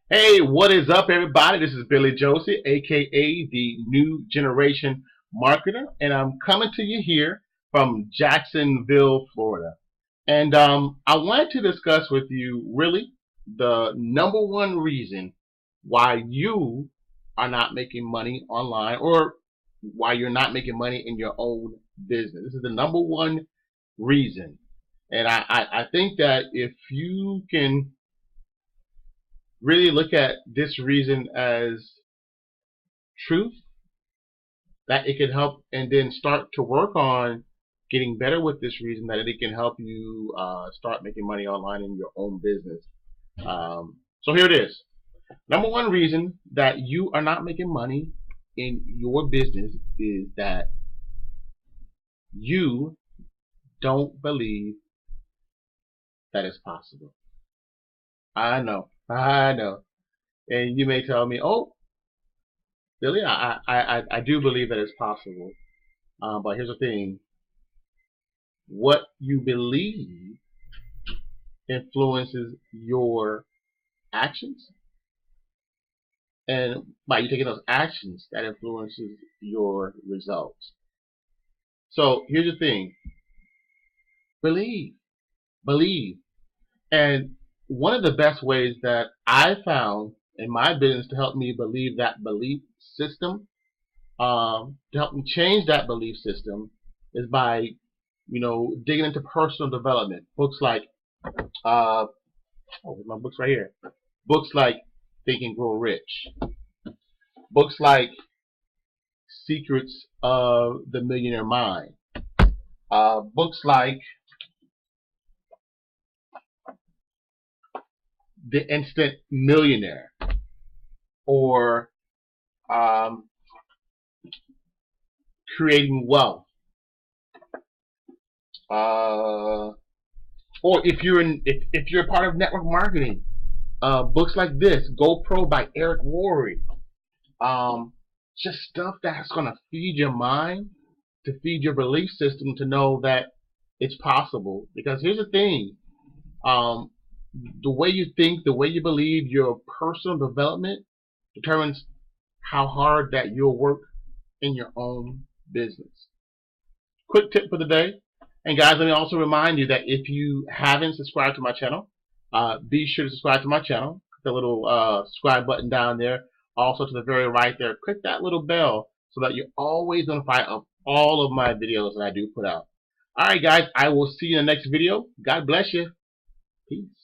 Hey, what is up, everybody? This is Billy Josie, aka the New Generation Marketer, and I'm coming to you here from Jacksonville, Florida. And I wanted to discuss with you really the number one reason why you are not making money online or why you're not making money in your own business. This is the number one reason. And I think that if you can really look at this reason as truth, that it can help, and then start to work on getting better with this reason, that it can help you start making money online in your own business. So here it is. Number one reason that you are not making money in your business is that you don't believe that it's possible. I know. And you may tell me, oh, Billy, I do believe that it's possible. But here's the thing: what you believe influences your actions, and by you taking those actions, that influences your results. So here's the thing: believe, believe. And one of the best ways that I found in my business to help me believe that belief system, to help me change that belief system, is by digging into personal development. Books like my books right here. Books like Think and Grow Rich. Books like Secrets of the Millionaire Mind. Books like The Instant Millionaire, or um, Creating Wealth. Or if you're a part of network marketing, books like this, Go Pro by Eric Worre. Just stuff that's gonna feed your mind, to feed your belief system, to know that it's possible. Because here's the thing: um, the way you think, the way you believe, your personal development determines how hard that you'll work in your own business. Quick tip for the day. And guys, let me also remind you that if you haven't subscribed to my channel, be sure to subscribe to my channel. Click the little subscribe button down there. Also to the very right there, click that little bell so that you're always notified of all of my videos that I do put out. Alright guys, I will see you in the next video. God bless you. Peace.